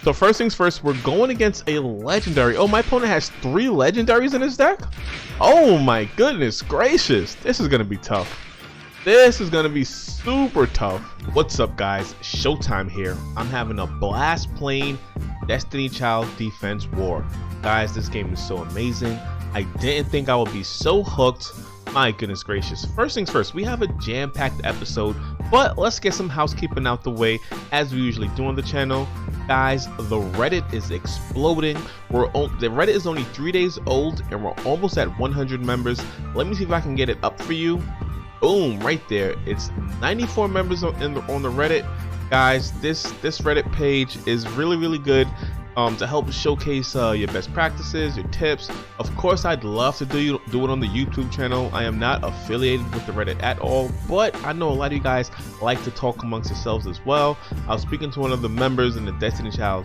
So first things first, we're going against a legendary. Oh, my opponent has 3 legendaries in his deck? Oh my goodness gracious. This is gonna be tough. This is gonna be super tough. What's up guys? Showtime here. I'm having a blast playing Destiny Child Defense War. Guys, this game is so amazing. I didn't think I would be so hooked. My goodness gracious. First things first, we have a jam-packed episode, but let's get some housekeeping out the way as we usually do on the channel. Guys, the Reddit is exploding. The Reddit is only 3 days old and we're almost at 100 members. Let me see if I can get it up for you. Boom, right there. It's 94 members on the Reddit. Guys, this Reddit page is really good. To help showcase your best practices, your tips. Of course, I'd love to do it on the YouTube channel. I am not affiliated with the Reddit at all, but I know a lot of you guys like to talk amongst yourselves as well. I was speaking to one of the members in the Destiny Child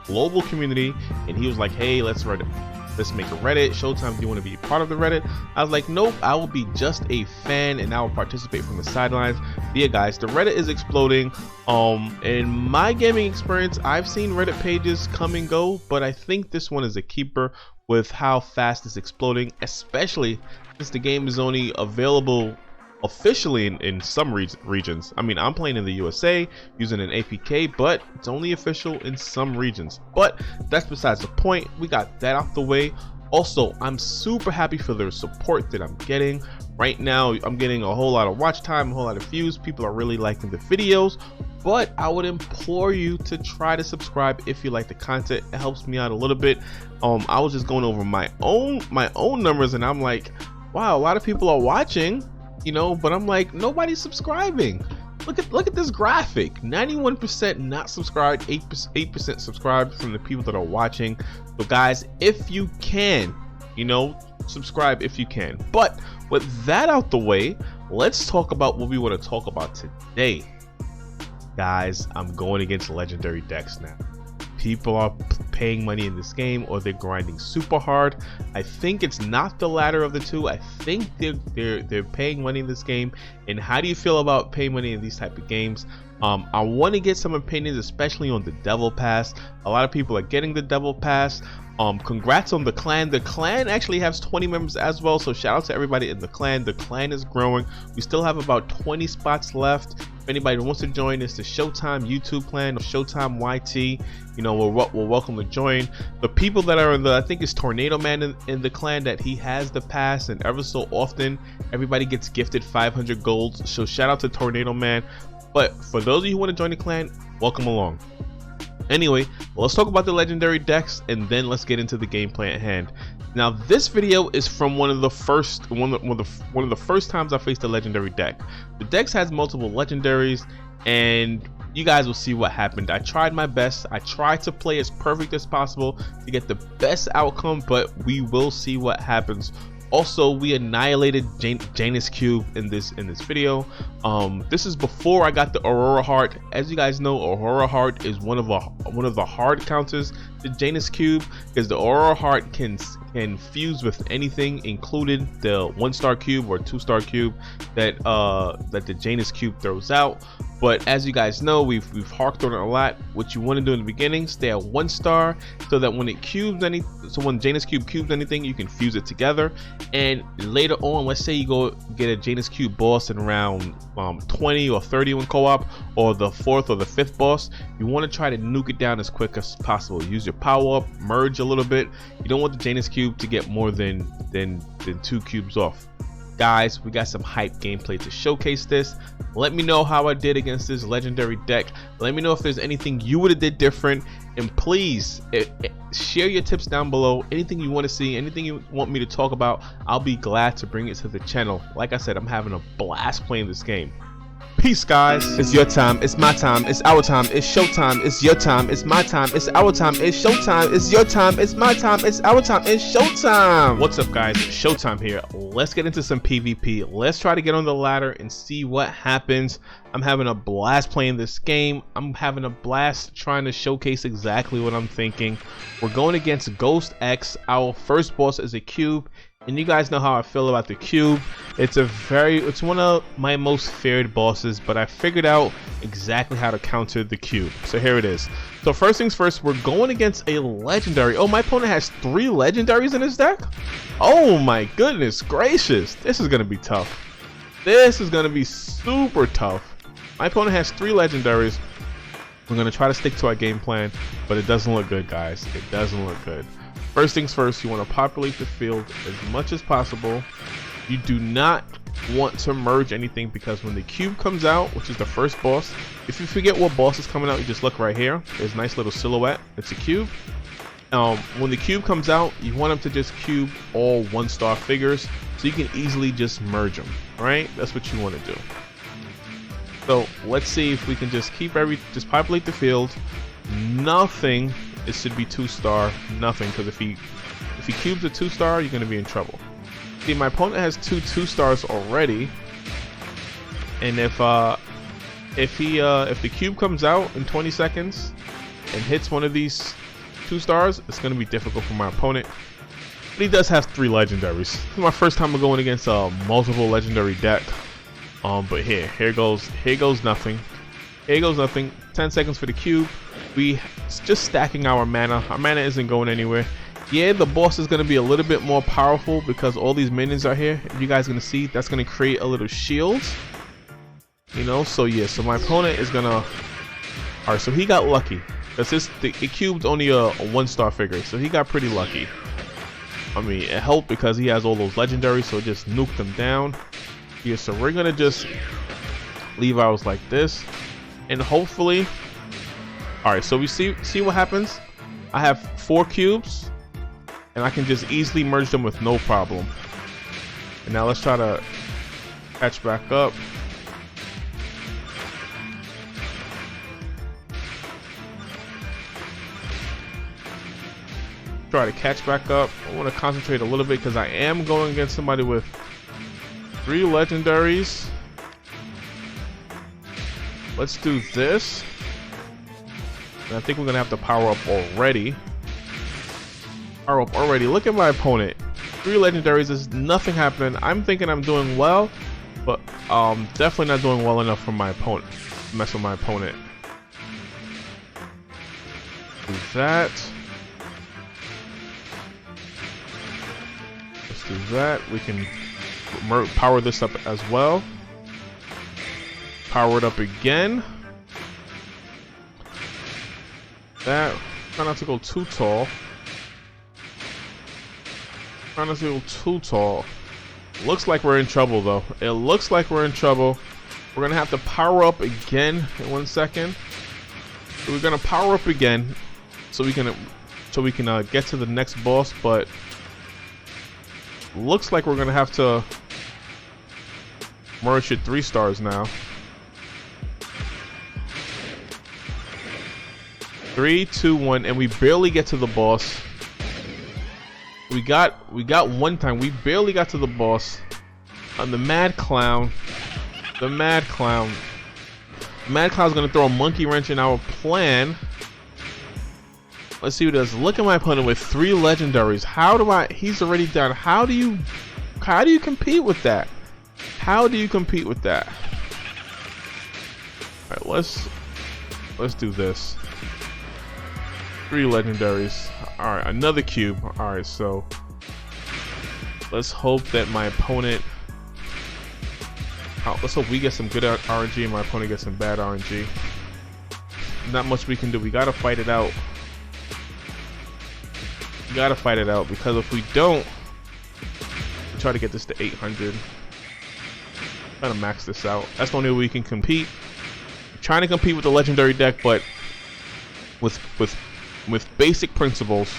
global community, and he was like, hey, let's make a Reddit. Showtime, do you want to be part of the Reddit? I was like, nope, I will be just a fan and I will participate from the sidelines. But yeah guys, the Reddit is exploding. In my gaming experience, I've seen Reddit pages come and go, but I think this one is a keeper with how fast it's exploding, especially since the game is only available officially in some regions. I mean, I'm playing in the USA using an APK, but it's only official in some regions. But that's besides the point. We got that out the way. Also, I'm super happy for the support that I'm getting right now. I'm getting a whole lot of watch time, a whole lot of views. People are really liking the videos, but I would implore you to try to subscribe if you like the content. It helps me out a little bit. I was just going over my own numbers and I'm like, wow, a lot of people are watching, you know, but I'm like, nobody's subscribing. Look at this graphic. 91% not subscribed, 8% subscribed from the people that are watching. So guys, if you can, you know, subscribe if you can. But with that out the way, let's talk about what we want to talk about today. Guys, I'm going against legendary decks now. People are paying money in this game, or they're grinding super hard. I think it's not the latter of the two. I think they're paying money in this game. And how do you feel about paying money in these type of games? I want to get some opinions, especially on the Devil Pass. A lot of people are getting the Devil Pass. Congrats on the clan. The clan actually has 20 members as well, so shout out to everybody in the clan. The clan is growing. We still have about 20 spots left. If anybody wants to join, it's the Showtime YouTube clan or Showtime YT. You know, we're welcome to join. The people that are in the, I think it's Tornado Man in the clan, that he has the pass, and ever so often everybody gets gifted 500 golds. So shout out to Tornado Man. But for those of you who want to join the clan, welcome along. Anyway, let's talk about the legendary decks and then let's get into the gameplay at hand. Now, this video is from one of the first times I faced a legendary deck. The deck has multiple legendaries, and you guys will see what happened. I tried my best. I tried to play as perfect as possible to get the best outcome, but we will see what happens. Also, we annihilated Janus Cube in this video. This is before I got the Aurora Heart. As you guys know, Aurora Heart is one of the hard counters to Janus Cube, because the Aurora Heart can fuse with anything, including the 1-star cube or 2-star cube that the Janus Cube throws out. But as you guys know, we've harked on it a lot. What you want to do in the beginning, stay at 1 star, so that when when Janus Cube cubes anything, you can fuse it together. And later on, let's say you go get a Janus Cube boss in round 20 or 30 in co-op, or the 4th or the 5th boss, you want to try to nuke it down as quick as possible. Use your power up, merge a little bit. You don't want the Janus Cube to get more than 2 cubes off. Guys, we got some hype gameplay to showcase this. Let me know how I did against this legendary deck. Let me know if there's anything you would have did different, and please share your tips down below. Anything you want to see, anything you want me to talk about, I'll be glad to bring it to the channel. Like I said, I'm having a blast playing this game. Peace, guys. It's your time, it's my time, it's our time, it's showtime, it's your time, it's my time, it's our time, it's showtime, it's your time, it's my time, it's our time, it's showtime. What's up guys, Showtime here. Let's get into some PvP. Let's try to get on the ladder and see what happens. I'm having a blast playing this game. I'm having a blast trying to showcase exactly what I'm thinking. We're going against Ghost X. Our first boss is a cube. And you guys know how I feel about the cube. It's one of my most feared bosses, but I figured out exactly how to counter the cube. So here it is. So first things first, we're going against a legendary. Oh, my opponent has 3 legendaries in his deck? Oh my goodness gracious. This is gonna be tough. This is gonna be super tough. My opponent has 3 legendaries. We're gonna try to stick to our game plan, but it doesn't look good, guys. It doesn't look good. First things first, you want to populate the field as much as possible. You do not want to merge anything, because when the cube comes out, which is the first boss, if you forget what boss is coming out, you just look right here. There's a nice little silhouette. It's a cube. When the cube comes out, you want them to just cube all 1-star figures, so you can easily just merge them. Right? That's what you want to do. So let's see if we can just just populate the field. Nothing. It should be 2-star, nothing, because if he cubes a 2-star, you're gonna be in trouble. See, my opponent has 2 2-stars already, and if the cube comes out in 20 seconds and hits one of these 2-stars, it's gonna be difficult for my opponent. But he does have 3 legendaries. This is my first time going against a multiple legendary deck. But here goes nothing. Here goes nothing. 10 seconds for the cube. We just stacking our mana. Our mana isn't going anywhere. Yeah, the boss is going to be a little bit more powerful because all these minions are here. You guys going to see that's going to create a little shield. You know, so yeah, so my opponent is going to... Alright, so he got lucky. Because the cube's only a 1-star figure, so he got pretty lucky. I mean, it helped because he has all those legendaries, so it just nuked them down. Yeah, so we're going to just leave ours like this. And hopefully... Alright, so we see what happens. I have 4 cubes, and I can just easily merge them with no problem. And now let's try to catch back up. Try to catch back up. I want to concentrate a little bit because I am going against somebody with 3 legendaries. Let's do this. And I think we're gonna have to power up already. Look at my opponent. 3 legendaries. There's nothing happening. I'm thinking I'm doing well, but definitely not doing well enough for my opponent. Mess with my opponent. Do that. Let's do that. We can power this up as well. Power it up again. That. Try not to go too tall. Try not to go too tall. Looks like we're in trouble though. It looks like we're in trouble. We're gonna have to power up again in 1 second. So we're gonna power up again so we can get to the next boss, but looks like we're gonna have to merge at 3 stars now. 3, 2, 1, and we barely get to the boss. We got one time. We barely got to the boss. On the Mad Clown. The Mad Clown. Mad Clown's gonna throw a monkey wrench in our plan. Let's see what it does. Look at my opponent with 3 legendaries. He's already down. How do you compete with that? How do you compete with that? Alright, let's do this. 3 legendaries. Alright, another cube. Alright, so let's hope that my opponent... let's hope we get some good RNG and my opponent gets some bad RNG. Not much we can do. We gotta fight it out. We gotta fight it out, because if we don't, we try to get this to 800. Trying to max this out. That's the only way we can compete. Trying to compete with the legendary deck, but with basic principles.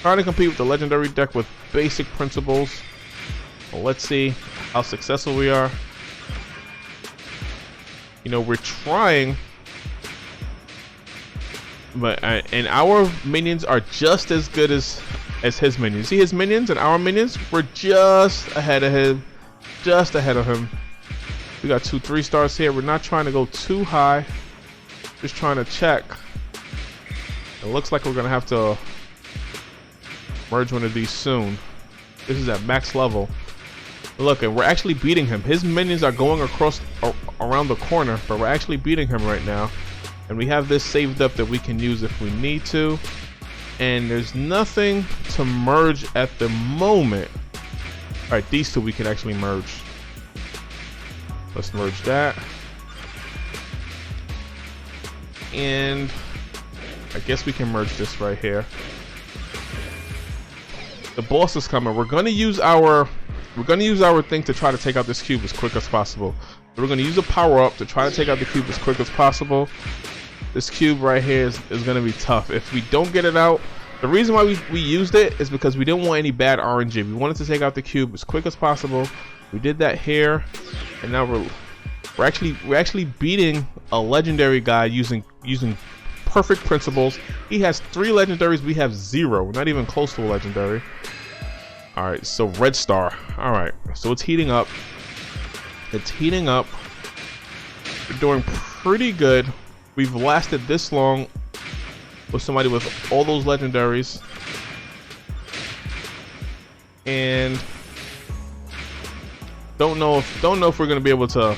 Trying to compete with the legendary deck with basic principles. Well, let's see how successful we are. You know, we're trying, but and our minions are just as good as his minions. See his minions and our minions? We're just ahead of him. Just ahead of him. We got 2 3 stars here. We're not trying to go too high. Just trying to check. It looks like we're gonna have to merge one of these soon. This is at max level. Look, and we're actually beating him. His minions are going across around the corner, but we're actually beating him right now. And we have this saved up that we can use if we need to. And there's nothing to merge at the moment. All right, these two we can actually merge. Let's merge that. And I guess we can merge this right here. The boss is coming. We're gonna use our thing to try to take out this cube as quick as possible. So we're gonna use a power up to try to take out the cube as quick as possible. This cube right here is gonna be tough. If we don't get it out, the reason why we used it is because we didn't want any bad RNG. We wanted to take out the cube as quick as possible. We did that here, and now we're actually beating a legendary guy using perfect principles. He has 3 legendaries. We have 0. We're not even close to a legendary. All right, so red star. All right, so it's heating up. It's heating up. We're doing pretty good. We've lasted this long with somebody with all those legendaries, and don't know if we're gonna be able to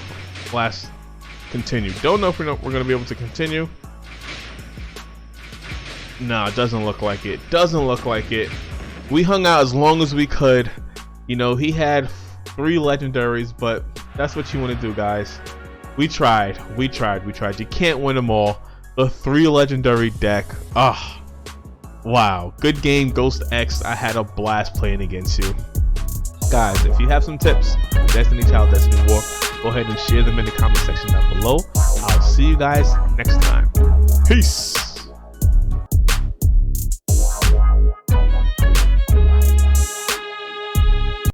continue. Don't know if we're gonna be able to continue. No, it doesn't look like it. Doesn't look like it. We hung out as long as we could. You know, he had 3 legendaries, but that's what you want to do, guys. We tried. You can't win them all. The 3 legendary deck. Ah, wow. Good game, Ghost X. I had a blast playing against you. Guys, if you have some tips for Destiny Child, Destiny 4, go ahead and share them in the comment section down below. I'll see you guys next time. Peace.